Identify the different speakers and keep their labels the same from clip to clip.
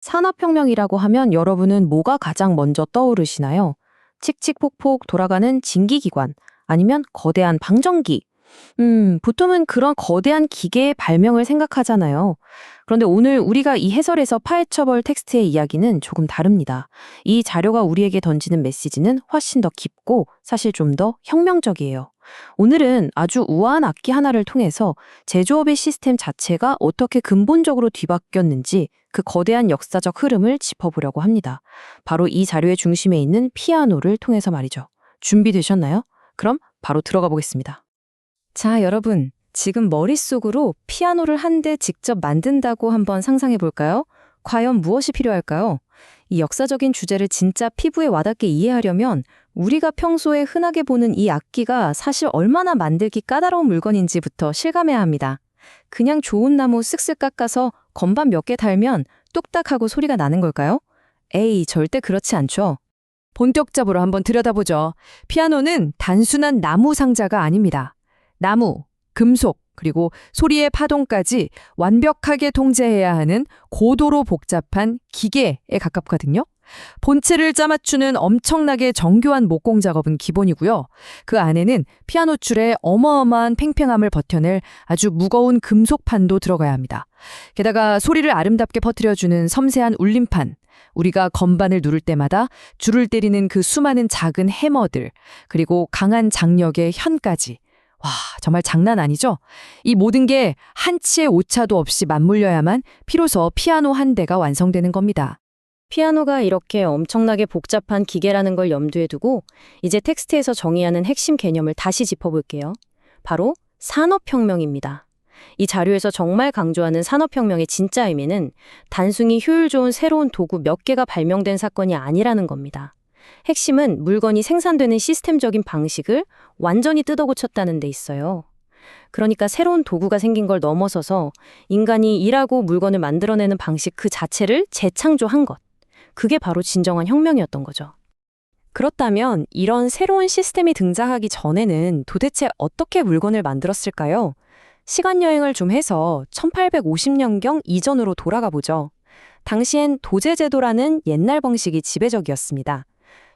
Speaker 1: 산업혁명이라고 하면 여러분은 뭐가 가장 먼저 떠오르시나요? 칙칙폭폭 돌아가는 진기기관, 아니면 거대한 방전기. 보통은 그런 거대한 기계의 발명을 생각하잖아요. 그런데 오늘 우리가 이 해설에서 파헤쳐볼 텍스트의 이야기는 조금 다릅니다. 이 자료가 우리에게 던지는 메시지는 훨씬 더 깊고 사실 좀 더 혁명적이에요. 오늘은 아주 우아한 악기 하나를 통해서 제조업의 시스템 자체가 어떻게 근본적으로 뒤바뀌었는지 그 거대한 역사적 흐름을 짚어보려고 합니다. 바로 이 자료의 중심에 있는 피아노를 통해서 말이죠. 준비되셨나요? 그럼 바로 들어가 보겠습니다.
Speaker 2: 자, 여러분. 지금 머릿속으로 피아노를 한 대 직접 만든다고 한번 상상해 볼까요? 과연 무엇이 필요할까요? 이 역사적인 주제를 진짜 피부에 와닿게 이해하려면 우리가 평소에 흔하게 보는 이 악기가 사실 얼마나 만들기 까다로운 물건인지부터 실감해야 합니다. 그냥 좋은 나무 쓱쓱 깎아서 건반 몇 개 달면 뚝딱 하고 소리가 나는 걸까요? 에이, 절대 그렇지 않죠.
Speaker 3: 본격적으로 한번 들여다보죠. 피아노는 단순한 나무 상자가 아닙니다. 나무, 금속, 그리고 소리의 파동까지 완벽하게 통제해야 하는 고도로 복잡한 기계에 가깝거든요. 본체를 짜맞추는 엄청나게 정교한 목공 작업은 기본이고요. 그 안에는 피아노 줄의 어마어마한 팽팽함을 버텨낼 아주 무거운 금속판도 들어가야 합니다. 게다가 소리를 아름답게 퍼뜨려주는 섬세한 울림판, 우리가 건반을 누를 때마다 줄을 때리는 그 수많은 작은 해머들, 그리고 강한 장력의 현까지. 와, 정말 장난 아니죠? 이 모든 게 한치의 오차도 없이 맞물려야만 비로소 피아노 한 대가 완성되는 겁니다.
Speaker 2: 피아노가 이렇게 엄청나게 복잡한 기계라는 걸 염두에 두고 이제 텍스트에서 정의하는 핵심 개념을 다시 짚어볼게요. 바로 산업혁명입니다. 이 자료에서 정말 강조하는 산업혁명의 진짜 의미는 단순히 효율 좋은 새로운 도구 몇 개가 발명된 사건이 아니라는 겁니다. 핵심은 물건이 생산되는 시스템적인 방식을 완전히 뜯어고쳤다는 데 있어요. 그러니까 새로운 도구가 생긴 걸 넘어서서 인간이 일하고 물건을 만들어내는 방식 그 자체를 재창조한 것. 그게 바로 진정한 혁명이었던 거죠. 그렇다면 이런 새로운 시스템이 등장하기 전에는 도대체 어떻게 물건을 만들었을까요? 시간 여행을 좀 해서 1850년경 이전으로 돌아가 보죠. 당시엔 도제제도라는 옛날 방식이 지배적이었습니다.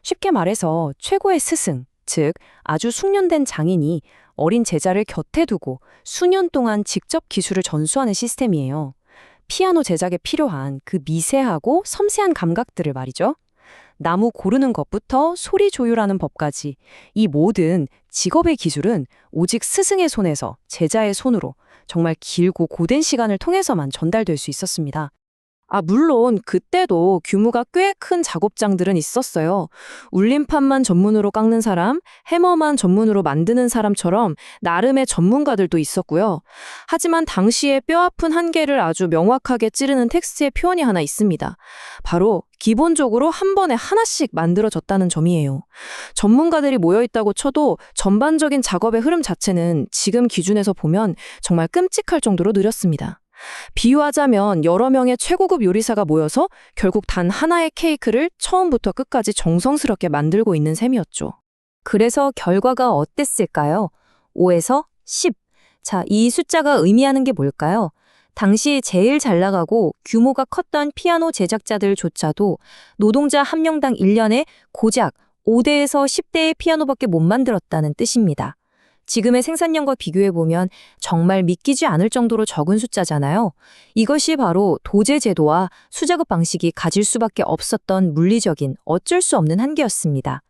Speaker 2: 쉽게 말해서 최고의 스승, 즉 아주 숙련된 장인이 어린 제자를 곁에 두고 수년 동안 직접 기술을 전수하는 시스템이에요. 피아노 제작에 필요한 그 미세하고 섬세한 감각들을 말이죠. 나무 고르는 것부터 소리 조율하는 법까지 이 모든 직업의 기술은 오직 스승의 손에서 제자의 손으로 정말 길고 고된 시간을 통해서만 전달될 수 있었습니다. 물론 그때도 규모가 꽤 큰 작업장들은 있었어요. 울림판만 전문으로 깎는 사람, 해머만 전문으로 만드는 사람처럼 나름의 전문가들도 있었고요. 하지만 당시의 뼈아픈 한계를 아주 명확하게 찌르는 텍스트의 표현이 하나 있습니다. 바로 기본적으로 한 번에 하나씩 만들어졌다는 점이에요. 전문가들이 모여있다고 쳐도 전반적인 작업의 흐름 자체는 지금 기준에서 보면 정말 끔찍할 정도로 느렸습니다. 비유하자면 여러 명의 최고급 요리사가 모여서 결국 단 하나의 케이크를 처음부터 끝까지 정성스럽게 만들고 있는 셈이었죠. 그래서 결과가 어땠을까요? 5에서 10. 자, 이 숫자가 의미하는 게 뭘까요? 당시 제일 잘 나가고 규모가 컸던 피아노 제작자들조차도 노동자 한 명당 1년에 고작 5대에서 10대의 피아노밖에 못 만들었다는 뜻입니다. 지금의 생산량과 비교해보면 정말 믿기지 않을 정도로 적은 숫자잖아요. 이것이 바로 도제제도와 수작업 방식이 가질 수밖에 없었던 물리적인 어쩔 수 없는 한계였습니다.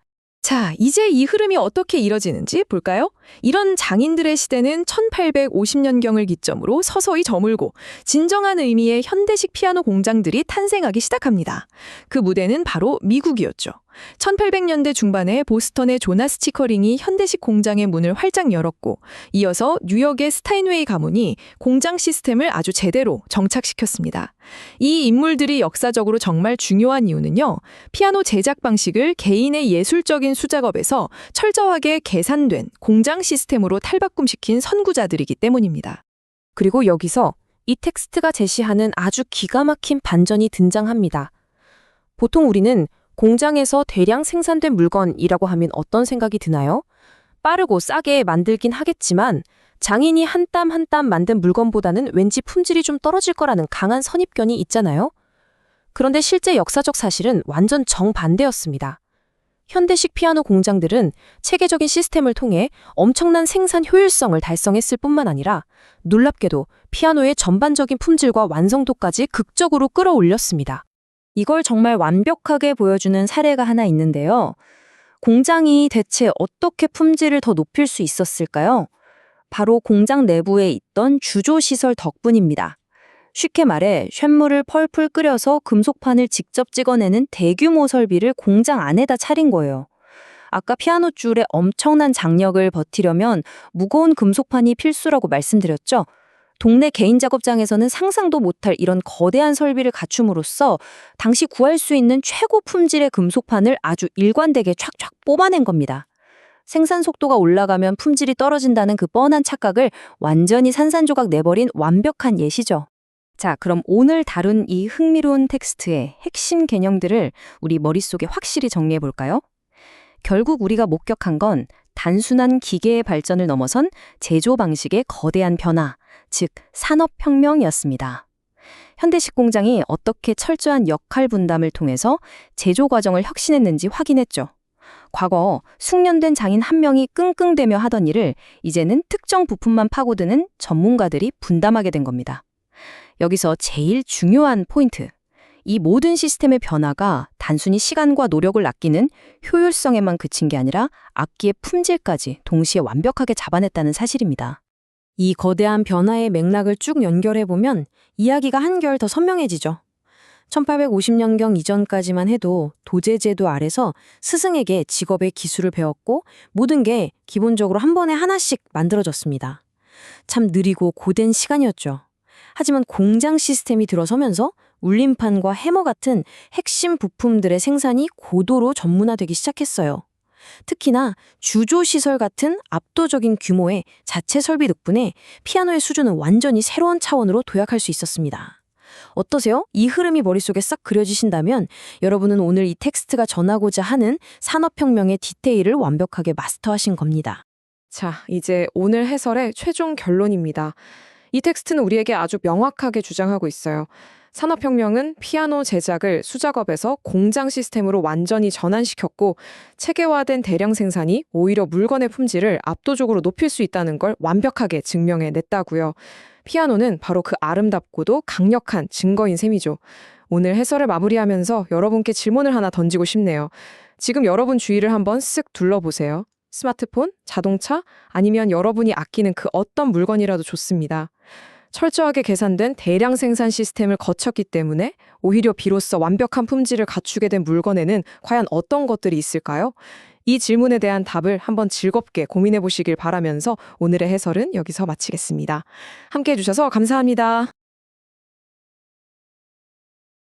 Speaker 3: 자, 이제 이 흐름이 어떻게 이뤄지는지 볼까요? 이런 장인들의 시대는 1850년경을 기점으로 서서히 저물고 진정한 의미의 현대식 피아노 공장들이 탄생하기 시작합니다. 그 무대는 바로 미국이었죠. 1800년대 중반에 보스턴의 조나스 치커링이 현대식 공장의 문을 활짝 열었고, 이어서 뉴욕의 스타인웨이 가문이 공장 시스템을 아주 제대로 정착시켰습니다. 이 인물들이 역사적으로 정말 중요한 이유는요, 피아노 제작 방식을 개인의 예술적인 수작업에서 철저하게 계산된 공장 시스템으로 탈바꿈시킨 선구자들이기 때문입니다.
Speaker 2: 그리고 여기서 이 텍스트가 제시하는 아주 기가 막힌 반전이 등장합니다. 보통 우리는 공장에서 대량 생산된 물건이라고 하면 어떤 생각이 드나요? 빠르고 싸게 만들긴 하겠지만 장인이 한 땀 한 땀 만든 물건보다는 왠지 품질이 좀 떨어질 거라는 강한 선입견이 있잖아요.
Speaker 1: 그런데 실제 역사적 사실은 완전 정반대였습니다. 현대식 피아노 공장들은 체계적인 시스템을 통해 엄청난 생산 효율성을 달성했을 뿐만 아니라 놀랍게도 피아노의 전반적인 품질과 완성도까지 극적으로 끌어올렸습니다.
Speaker 2: 이걸 정말 완벽하게 보여주는 사례가 하나 있는데요. 공장이 대체 어떻게 품질을 더 높일 수 있었을까요? 바로 공장 내부에 있던 주조시설 덕분입니다. 쉽게 말해 쇳물을 펄펄 끓여서 금속판을 직접 찍어내는 대규모 설비를 공장 안에다 차린 거예요. 아까 피아노 줄의 엄청난 장력을 버티려면 무거운 금속판이 필수라고 말씀드렸죠? 동네 개인 작업장에서는 상상도 못할 이런 거대한 설비를 갖춤으로써 당시 구할 수 있는 최고 품질의 금속판을 아주 일관되게 촥촥 뽑아낸 겁니다. 생산 속도가 올라가면 품질이 떨어진다는 그 뻔한 착각을 완전히 산산조각 내버린 완벽한 예시죠. 자, 그럼 오늘 다룬 이 흥미로운 텍스트의 핵심 개념들을 우리 머릿속에 확실히 정리해 볼까요? 결국 우리가 목격한 건 단순한 기계의 발전을 넘어선 제조 방식의 거대한 변화, 즉 산업혁명이었습니다. 현대식 공장이 어떻게 철저한 역할 분담을 통해서 제조 과정을 혁신했는지 확인했죠. 과거 숙련된 장인 한 명이 끙끙대며 하던 일을 이제는 특정 부품만 파고드는 전문가들이 분담하게 된 겁니다. 여기서 제일 중요한 포인트. 이 모든 시스템의 변화가 단순히 시간과 노력을 아끼는 효율성에만 그친 게 아니라 악기의 품질까지 동시에 완벽하게 잡아냈다는 사실입니다.
Speaker 1: 이 거대한 변화의 맥락을 쭉 연결해보면 이야기가 한결 더 선명해지죠. 1850년경 이전까지만 해도 도제제도 아래서 스승에게 직업의 기술을 배웠고 모든 게 기본적으로 한 번에 하나씩 만들어졌습니다. 참 느리고 고된 시간이었죠. 하지만 공장 시스템이 들어서면서 울림판과 해머 같은 핵심 부품들의 생산이 고도로 전문화되기 시작했어요. 특히나 주조시설 같은 압도적인 규모의 자체 설비 덕분에 피아노의 수준은 완전히 새로운 차원으로 도약할 수 있었습니다. 어떠세요? 이 흐름이 머릿속에 싹 그려지신다면 여러분은 오늘 이 텍스트가 전하고자 하는 산업혁명의 디테일을 완벽하게 마스터하신 겁니다.
Speaker 4: 자, 이제 오늘 해설의 최종 결론입니다. 이 텍스트는 우리에게 아주 명확하게 주장하고 있어요. 산업혁명은 피아노 제작을 수작업에서 공장 시스템으로 완전히 전환시켰고 체계화된 대량 생산이 오히려 물건의 품질을 압도적으로 높일 수 있다는 걸 완벽하게 증명해냈다고요. 피아노는 바로 그 아름답고도 강력한 증거인 셈이죠. 오늘 해설을 마무리하면서 여러분께 질문을 하나 던지고 싶네요. 지금 여러분 주위를 한번 쓱 둘러보세요. 스마트폰, 자동차, 아니면 여러분이 아끼는 그 어떤 물건이라도 좋습니다. 철저하게 계산된 대량 생산 시스템을 거쳤기 때문에 오히려 비로소 완벽한 품질을 갖추게 된 물건에는 과연 어떤 것들이 있을까요? 이 질문에 대한 답을 한번 즐겁게 고민해 보시길 바라면서 오늘의 해설은 여기서 마치겠습니다. 함께해 주셔서 감사합니다.